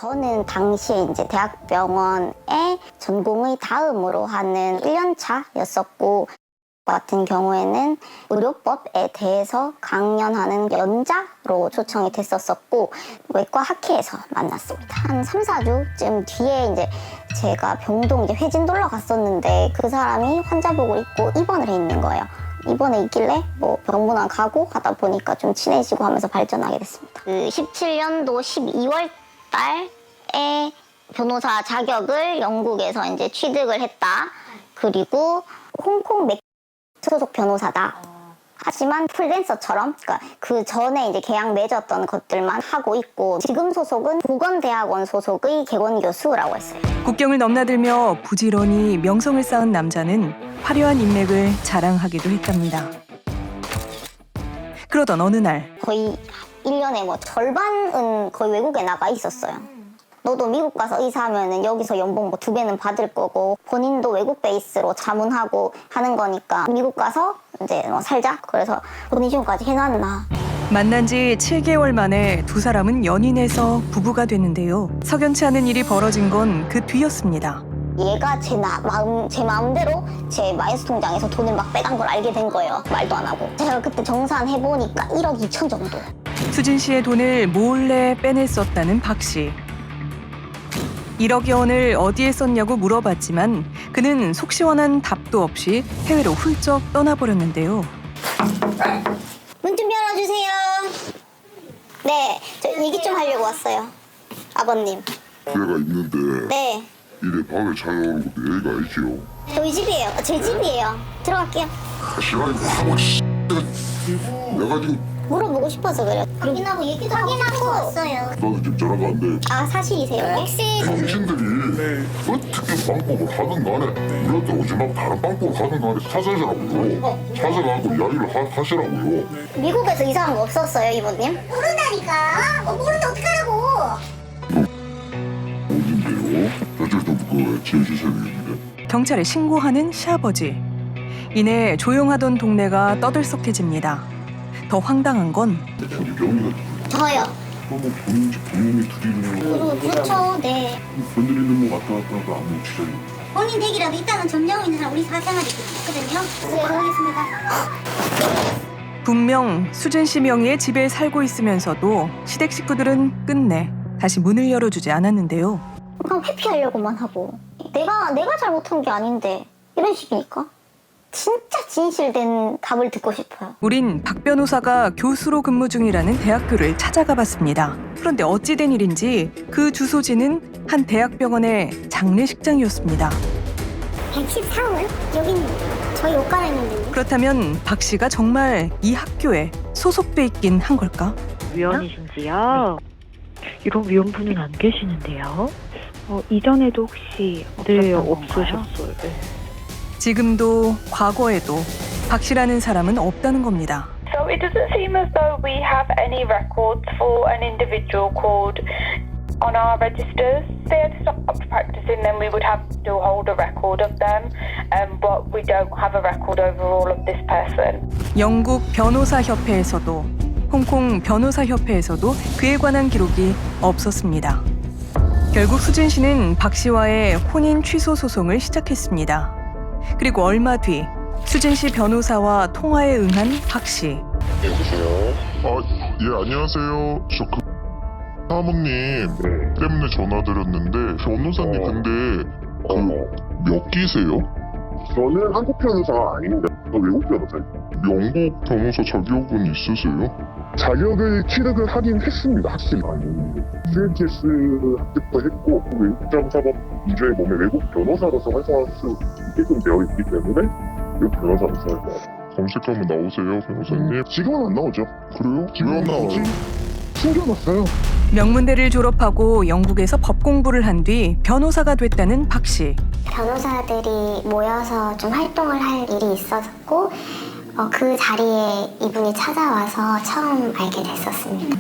저는 당시에 이제 대학병원에 전공의 다음으로 하는 1년차였었고 같은 경우에는 의료법에 대해서 강연하는 연자로 초청이 됐었고 외과 학회에서 만났습니다. 한 3, 4주쯤 뒤에 이제 제가 병동 이제 회진 놀러 갔었는데 그 사람이 환자복을 입고 입원을 해 있는 거예요. 입원해 있길래 뭐 병문안 가고 하다 보니까 좀 친해지고 하면서 발전하게 됐습니다. 그 17년도 12월 달에 변호사 자격을 영국에서 이제 취득을 했다. 그리고 홍콩 소속 변호사다. 하지만 프리랜서처럼 그러니까 그 전에 이제 계약 맺었던 것들만 하고 있고 지금 소속은 보건대학원 소속의 개원 교수라고 했어요. 국경을 넘나들며 부지런히 명성을 쌓은 남자는 화려한 인맥을 자랑하기도 했답니다. 그러던 어느 날 거의 1년에 뭐 절반은 거의 외국에 나가 있었어요. 너도 미국 가서 의사하면은 여기서 연봉 뭐 2배는 받을 거고 본인도 외국 베이스로 자문하고 하는 거니까 미국 가서 이제 살자. 그래서 본인 지원까지 해놨나. 만난 지 7개월 만에 두 사람은 연인해서 부부가 됐는데요. 석연치 않은 일이 벌어진 건 그 뒤였습니다. 얘가 제 마음대로 제 마이너스 통장에서 돈을 막 빼간 걸 알게 된 거예요. 말도 안 하고. 제가 그때 정산해보니까 1억 2천 정도. 수진 씨의 돈을 몰래 빼냈었다는 박 씨. 1억여 원을 어디에 썼냐고 물어봤지만 그는 속 시원한 답도 없이 해외로 훌쩍 떠나버렸는데요. 문 좀 열어주세요. 네, 저 얘기 좀 하려고 왔어요. 아버님. 애가 있는데 네, 이래 방을 찾아오는 것도 애가 알지요. 저희 집이에요. 제 집이에요. 들어갈게요. 싫어 이거 하고 내가 지금 물어보고 싶어서 그래요. 확인하고 얘기도 하고 왔어요. 나도 지금 전화가 안 돼. 아, 사실이세요? 혹시 당신들이 어떻게 방법을 하든 간에 우리한테 오지 말고 다른 방법을 하든 간에 찾아주라고요. 찾아가고 이야기를 하시라고요. 미국에서 이상한 거 없었어요, 이모님? 모른다니까. 모르는데 어떡하라고. 어딘데요? 저쪽도 그 제주세입니다. 경찰에 신고하는 시아버지. 이내 조용하던 동네가 떠들썩해집니다. 더 황당한 건 저기 명의가 저요. 뭐 본인인지 본인이 드리는 그렇죠, 네. 건드리는 거 왔다 갔다 하고 아무 지장이 본인 댁이라도 있다는 점령이 있는 사람 우리 사생활이 있거든요. 네, 가겠습니다. 분명 수진 씨 명의의 집에 살고 있으면서도 시댁 식구들은 끝내 다시 문을 열어주지 않았는데요. 그냥 회피하려고만 하고 내가 잘못한 게 아닌데 이런 식이니까 진짜 진실된 답을 듣고 싶어요. 우린 박 변호사가 교수로 근무 중이라는 대학교를 찾아가 봤습니다. 그런데 어찌된 일인지 그 주소지는 한 대학병원의 장례식장이었습니다. 114원? 여긴 저희 옷 갈아입는 데인데. 그렇다면 박 씨가 정말 이 학교에 소속돼 있긴 한 걸까? 위원이신지요? 이런 위원분은 안 계시는데요? 이전에도 혹시 네, 없었던 건가요? 없으셨어요. 네. 지금도 과거에도 박 씨라는 사람은 없다는 겁니다. So it doesn't seem as though we have any records for an individual called on our registers. If they had stopped practicing, then we would have to hold a record of them, but we don't have a record overall of this person. 영국 변호사협회에서도 홍콩 변호사협회에서도 그에 관한 기록이 없었습니다. 결국 수진 씨는 박 씨와의 혼인 취소 소송을 시작했습니다. 그리고 얼마 뒤 수진 씨 변호사와 통화에 응한 박 씨. 여보세요? 예 안녕하세요. 저 그 사모님 때문에 전화드렸는데 변호사님 근데 그 몇 기세요? 저는 한국 변호사가 아닌데 외국 변호사예요. 영국 변호사 자격은 있으세요? 자격을 취득을 하긴 했습니다. 확실히. CNTS 합격도 했고 외국 정사법 2조에 보면 외국 변호사로서 활동할 수 있게끔 되어 있기 때문에 외국 변호사로서 검색하면 나오세요 변호사님? 지금은 안 나오죠. 그래요? 왜 안 나와요? 숨겨놨어요. 명문대를 졸업하고 영국에서 법 공부를 한 뒤 변호사가 됐다는 박 씨. 변호사들이 모여서 좀 활동을 할 일이 있었고 그 자리에 이분이 찾아와서 처음 알게 됐었습니다.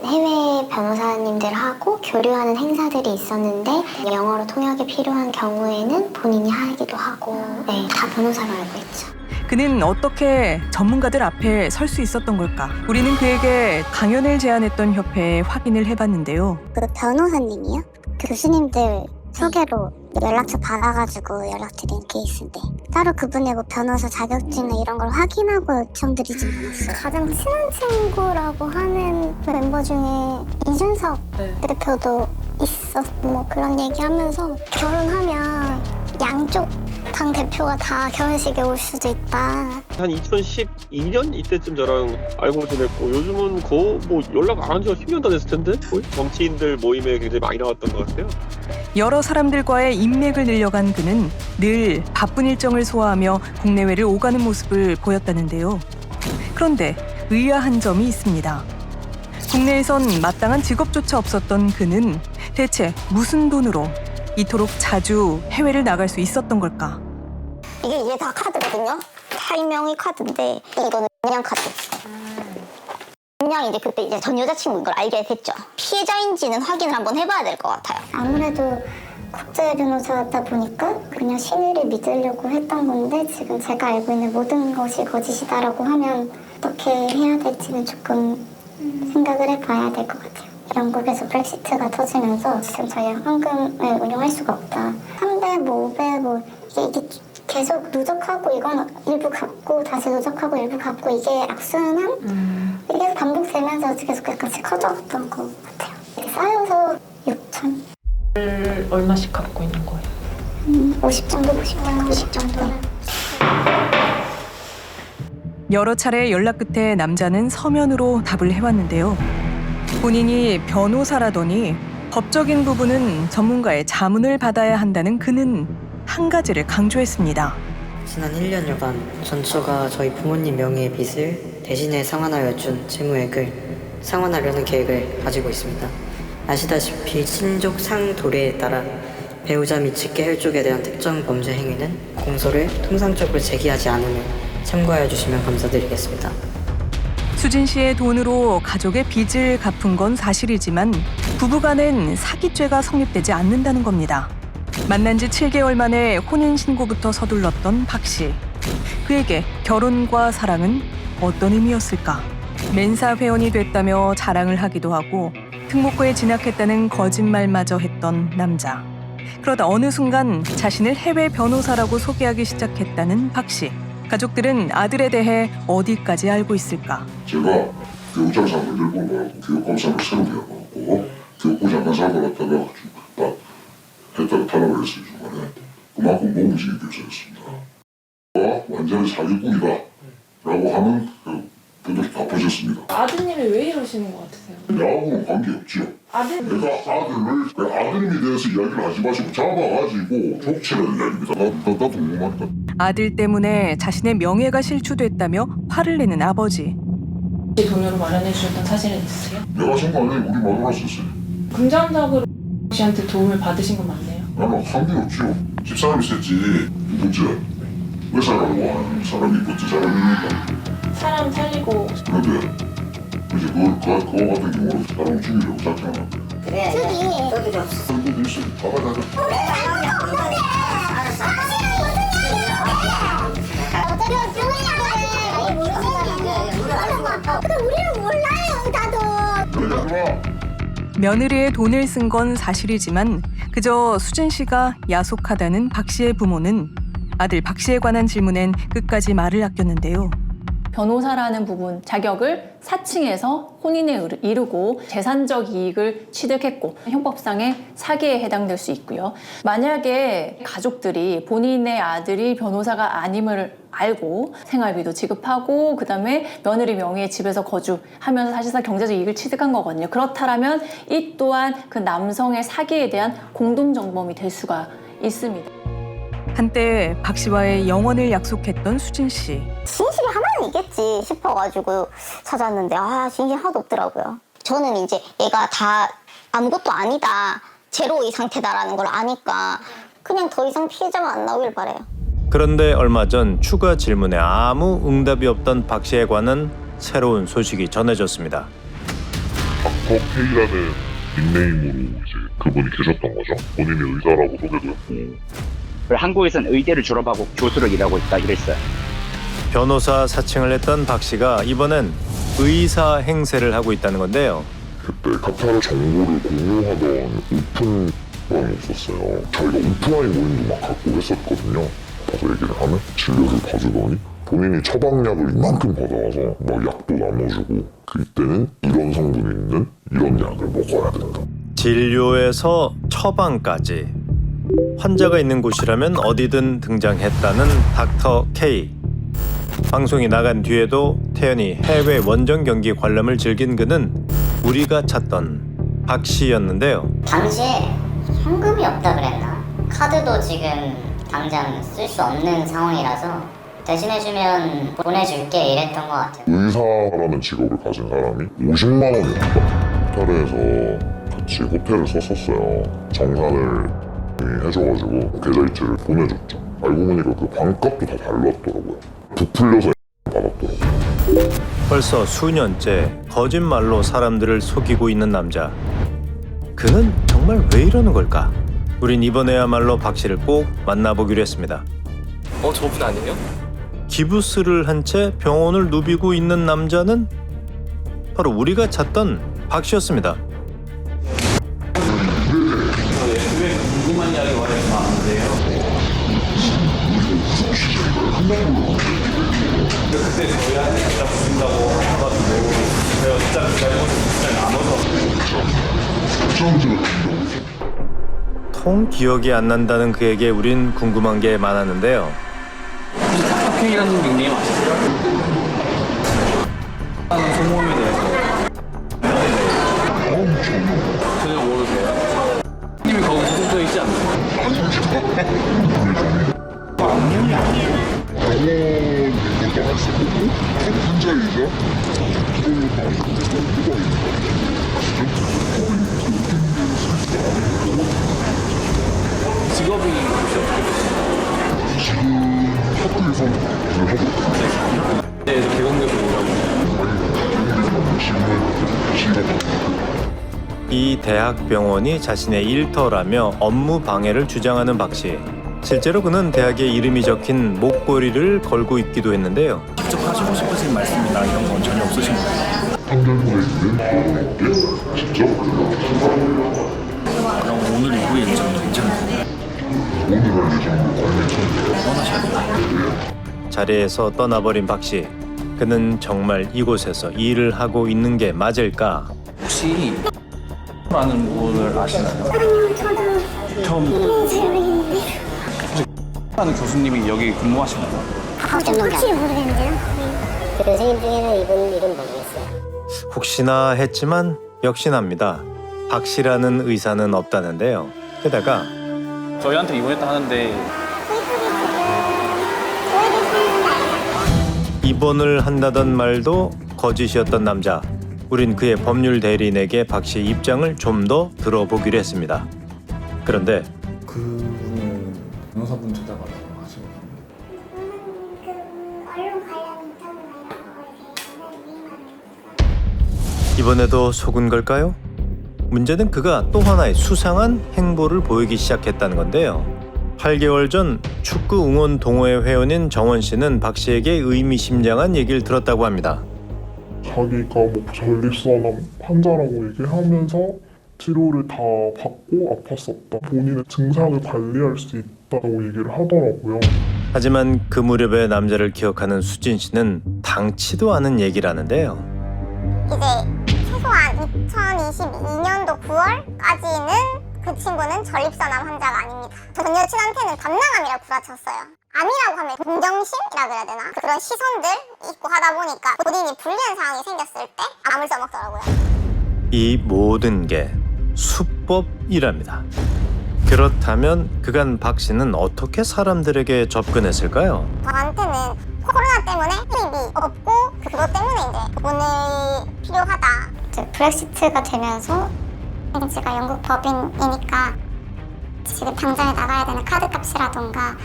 해외 변호사님들하고 교류하는 행사들이 있었는데 영어로 통역이 필요한 경우에는 본인이 하기도 하고 네, 다 변호사로 알고 있죠. 그는 어떻게 전문가들 앞에 설 수 있었던 걸까? 우리는 그에게 강연을 제안했던 협회에 확인을 해봤는데요. 그 변호사님이요? 교수님들 소개로 연락처 받아가지고 연락드린 케이스인데 따로 그분의 뭐 변호사 자격증이나 이런 걸 확인하고 요청드리진 않았어요. 가장 친한 친구라고 하는 멤버 중에 이준석 대표도 있었고 뭐 그런 얘기하면서 결혼하면 양쪽 당 대표가 다 결혼식에 올 수도 있다. 한 2012년 이때쯤 저랑 알고 지냈고 요즘은 뭐 연락 안 한 지가 10년 다 됐을 텐데 거의 정치인들 모임에 굉장히 많이 나왔던 것 같아요. 여러 사람들과의 인맥을 늘려간 그는 늘 바쁜 일정을 소화하며 국내외를 오가는 모습을 보였다는데요. 그런데 의아한 점이 있습니다. 국내에선 마땅한 직업조차 없었던 그는 대체 무슨 돈으로 이토록 자주 해외를 나갈 수 있었던 걸까? 이게 다 카드거든요. 8명의 카드인데 이거는 그냥 카드. 그냥 이제 그때 이제 전 여자친구인 걸 알게 됐죠. 피해자인지는 확인을 한번 해봐야 될 것 같아요. 아무래도 국제 변호사다 보니까 그냥 신의를 믿으려고 했던 건데 지금 제가 알고 있는 모든 것이 거짓이다라고 하면 어떻게 해야 될지는 조금 생각을 해봐야 될 것 같아요. 영국에서 브렉시트가 터지면서 지금 저희가 황금을 운용할 수가 없다. 3배, 뭐 5배, 뭐 이게 계속 누적하고 이건 일부 갚고 다시 누적하고 일부 갚고 이게 악순환? 이게 계속 반복되면서 계속 약간씩 커져갔던 것 같아요. 이렇게 쌓여서 6천. 얼마씩 갖고 있는 거예요? 50 정도. 여러 차례 연락 끝에 남자는 서면으로 답을 해왔는데요. 본인이 변호사라더니 법적인 부분은 전문가의 자문을 받아야 한다는 그는 한 가지를 강조했습니다. 지난 1년여간 전처가 저희 부모님 명의의 빚을 대신에 상환하여 준 채무액을 상환하려는 계획을 가지고 있습니다. 아시다시피 신족 상도례에 따라 배우자 및 직계혈족에 대한 특정 범죄 행위는 공소를 통상적으로 제기하지 않으면 참고하여 주시면 감사드리겠습니다. 수진 씨의 돈으로 가족의 빚을 갚은 건 사실이지만 부부간엔 사기죄가 성립되지 않는다는 겁니다. 만난 지 7개월 만에 혼인신고부터 서둘렀던 박 씨. 그에게 결혼과 사랑은 어떤 의미였을까? 멘사 회원이 됐다며 자랑을 하기도 하고 특목고에 진학했다는 거짓말마저 했던 남자. 그러다 어느 순간 자신을 해외 변호사라고 소개하기 시작했다는 박 씨. 가족들은 아들에 대해 어디까지 알고 있을까? 제가 교육장사를 일본 가고 교육검사를 새로 개업하고 교육부 장관상을 받았다가 딱 했다가 탈락을 했어요. 중간에 그만큼 모범적인 교사였습니다. 완전히 사기꾼이다 라고 하면 그들 다 보셨습니다. 아드님이 왜 이러시는 것 같으세요? 야하고는 관계없죠. 내가 아들을 아드님에 대해서 이야기를 하지 마시고 잡아가지고 족치라는 이야기입니다. 나도 궁금하니까. 아들 때문에 자신의 명예가 실추됐다며 화를 내는 아버지. 돈으로 마련해 주셨던 사실은 있으세요? 내가 쓴 거 아니에요. 우리 마누라 썼어요. 금전적으로 씨한테 도움을 받으신 건 맞네요? 나는 관계없죠. 집사람이 썼지. 누구지? 왜 살라고 하는 사람이 어떤 사람입니까? 사람 살리고 그런데 이제 그거 같은 경우는 사람 죽이려고 작정한 거예요. 그래. 저기 줬어. 그것도 있어요. 가봐. 우리는 몰라요, 나도. 며느리의 돈을 쓴 건 사실이지만 그저 수진 씨가 야속하다는 박 씨의 부모는 아들 박 씨에 관한 질문엔 끝까지 말을 아꼈는데요. 변호사라는 부분 자격을 사칭해서 혼인에 이르고 재산적 이익을 취득했고 형법상의 사기에 해당될 수 있고요. 만약에 가족들이 본인의 아들이 변호사가 아님을 알고 생활비도 지급하고 그다음에 며느리 명의의 집에서 거주하면서 사실상 경제적 이익을 취득한 거거든요. 그렇다면 이 또한 그 남성의 사기에 대한 공동정범이 될 수가 있습니다. 한때 박 씨와의 영원을 약속했던 수진 씨. 진실이 하나는 있겠지 싶어가지고 찾았는데 진실 하나도 없더라고요. 저는 이제 얘가 다 아무것도 아니다, 제로의 상태다라는 걸 아니까 그냥 더 이상 피해자만 안 나오길 바래요. 그런데 얼마 전 추가 질문에 아무 응답이 없던 박 씨에 관한 새로운 소식이 전해졌습니다. 박덕혜이라는 닉네임으로 이제 그분이 계셨던 거죠. 본인이 의사라고 소개도 했고. 한국에서는 의대를 졸업하고 교수로 일하고 있다 이랬어요. 변호사 사칭을 했던 박 씨가 이번엔 의사 행세를 하고 있다는 건데요. 그때 카타르 정보를 공유하던 오픈방이 있었어요. 저희가 오프라인 모임도 막 갖고 했었거든요. 가서 얘기를 하면 진료를 봐주더니 본인이 처방약을 이만큼 받아와서 막 약도 나눠주고 그때는 이런 성분이 있는 이런 약을 먹어야 된다. 진료에서 처방까지 환자가 있는 곳이라면 어디든 등장했다는 닥터 K. 방송이 나간 뒤에도 태연이 해외 원정 경기 관람을 즐긴 그는 우리가 찾던 박 씨였는데요. 당시에 현금이 없다 그랬나? 카드도 지금 당장 쓸 수 없는 상황이라서 대신해주면 보내줄게 이랬던 것 같아요. 의사라는 직업을 가진 사람이 50만 원이었다. 호텔에서 같이 호텔을 썼었어요. 정산을 해줘가지고 계좌이체를 보내줬죠. 알고 보니까 그 방값도 다 달랐더라고요. 부풀려서 받았더라고요. 벌써 수년째 거짓말로 사람들을 속이고 있는 남자. 그는 정말 왜 이러는 걸까? 우린 이번에야말로 박 씨를 꼭 만나보기로 했습니다. 저분 아니에요? 기부스를 한 채 병원을 누비고 있는 남자는 바로 우리가 찾던 박 씨였습니다. 왜 궁금한 이야기 말해주면 안 돼요? 그때 저희한테 갖다 부른다고 해가지고 제가 진짜 나눠서 통 기억이 안 난다는 그에게 우린 궁금한 게 많았는데요. 탁탁행이라는 닉네임 아시죠? 하는 소모임에 대해서 전혀 모르세요? 님이 거기 소속돼 있지 않나요? 병원도 할 수 있고 환자이자 직업이 혹시 어떻게 되세요? 지금 학교에서 일을 하고 있거든요. 네, 개공개로 이 대학병원이 자신의 일터라며 업무 방해를 주장하는 박 씨. 실제로 그는 대학에 이름이 적힌 목걸이를 걸고 있기도 했는데요. 직접 하시고 싶으신 말씀이나 이런 건 전혀 없으신 거예요? 환자분에게 직접 그럼 오늘 이후에 일정이 괜찮으세요? 오늘 할 예정으로 떠나셔야 돼요? 자리에서 떠나버린 박 씨. 그는 정말 이곳에서 일을 하고 있는 게 맞을까? 혹시 라는 분을 아시나요? 처음 라는 교수님이 여기 근무하시나요? 확실히 모르겠는데요. 그 선생님 중에는 이분 이름 모르겠어요. 혹시나 했지만 역시납니다. 박 씨라는 의사는 없다는데요. 게다가 저희한테 입원했다 하는데 입원을 한다던 말도 거짓이었던 남자. 우린 그의 법률 대리인에게 박 씨의 입장을 좀 더 들어보기로 했습니다. 그런데 그분은 변호사분 찾아가라고 하시는 이번에도 속은 걸까요? 문제는 그가 또 하나의 수상한 행보를 보이기 시작했다는 건데요. 8개월 전 축구 응원 동호회 회원인 정원 씨는 박 씨에게 의미심장한 얘기를 들었다고 합니다. 자기가 뭐 전립선암 환자라고 얘기하면서 치료를 다 받고 아팠었다. 본인의 증상을 관리할 수 있다고 얘기를 하더라고요. 하지만 그 무렵의 남자를 기억하는 수진 씨는 당치도 않은 얘기라는데요. 이제 최소한 2022년도 9월까지는 그 친구는 전립선암 환자가 아닙니다. 전 여친한테는 담낭암이라고 구라쳤어요. 암이라고 하면 동정심이라 그래야 되나? 그런 시선들 있고 하다 보니까 본인이 불리한 상황이 생겼을 때 암을 써먹더라고요. 이 모든 게 수법이랍니다. 그렇다면 그간 박 씨는 어떻게 사람들에게 접근했을까요? 저한테는 코로나 때문에 힘이 없고 그것 때문에 이제 돈이 필요하다. 브렉시트가 되면서 제가 영국 법인이니까 지금 당장에 나가야 되는 카드값이라던가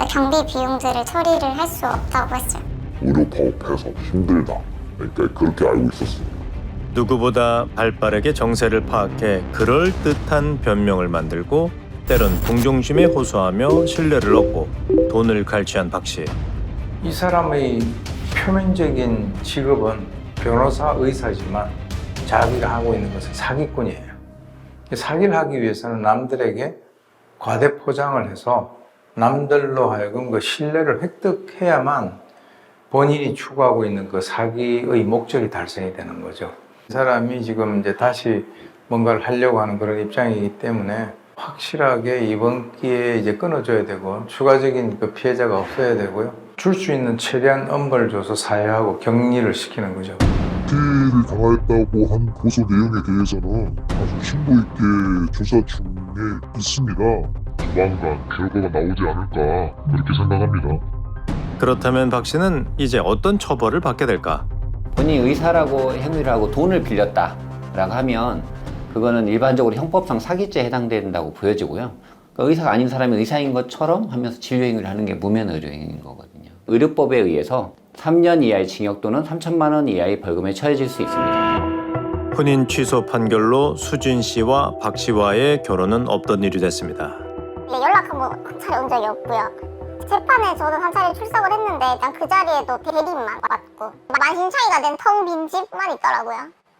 경비 비용들을 처리를 할 수 없다고 했어요. 의료 파업해서 힘들다. 그러니까 그렇게 알고 있었습니다. 누구보다 발빠르게 정세를 파악해 그럴듯한 변명을 만들고 때론 동정심에 호소하며 신뢰를 얻고 돈을 갈취한 박 씨. 이 사람의 표면적인 직업은 변호사, 의사지만 자기가 하고 있는 것은 사기꾼이에요. 사기를 하기 위해서는 남들에게 과대 포장을 해서 남들로 하여금 그 신뢰를 획득해야만 본인이 추구하고 있는 그 사기의 목적이 달성이 되는 거죠. 이 사람이 지금 이제 다시 뭔가를 하려고 하는 그런 입장이기 때문에 확실하게 이번 기회에 이제 끊어줘야 되고 추가적인 그 피해자가 없어야 되고요. 줄 수 있는 최대한 엄벌을 줘서 사회하고 격리를 시키는 거죠. 피해를 당했다고 한 고소 내용에 대해서는 아주 심도 있게 조사 중에 있습니다. 조만간 결과가 나오지 않을까 그렇게 생각합니다. 그렇다면 박 씨는 이제 어떤 처벌을 받게 될까? 본인이 의사라고 행위를 하고 돈을 빌렸다라고 하면 그거는 일반적으로 형법상 사기죄에 해당된다고 보여지고요. 그러니까 의사가 아닌 사람이 의사인 것처럼 하면서 진료행위를 하는 게 무면 의료행위인 거거든요. 의료법에 의해서 3년 이하의 징역 또는 3천만 원 이하의 벌금에 처해질 수 있습니다. 혼인 취소 판결로 수진 씨와 박 씨와의 결혼은 없던 일이 됐습니다. 연락 한번 한 차례 온 적이 없고요. 재판에 저는 한 차례 출석을 했는데 일단 그 자리에도 대리인만 왔고 만신창이가 된 텅 빈 집만 있더라고요.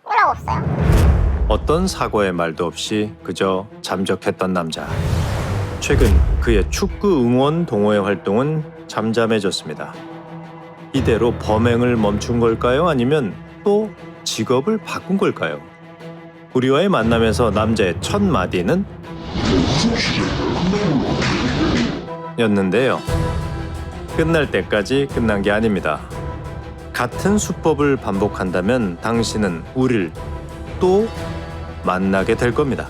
연락 없어요. 어떤 사과의 말도 없이 그저 잠적했던 남자. 최근 그의 축구 응원 동호회 활동은 잠잠해졌습니다. 이대로 범행을 멈춘 걸까요? 아니면 또 직업을 바꾼 걸까요? 우리와의 만남에서 남자의 첫 마디는 였는데요. 끝날 때까지 끝난 게 아닙니다. 같은 수법을 반복한다면 당신은 우릴 또 만나게 될 겁니다.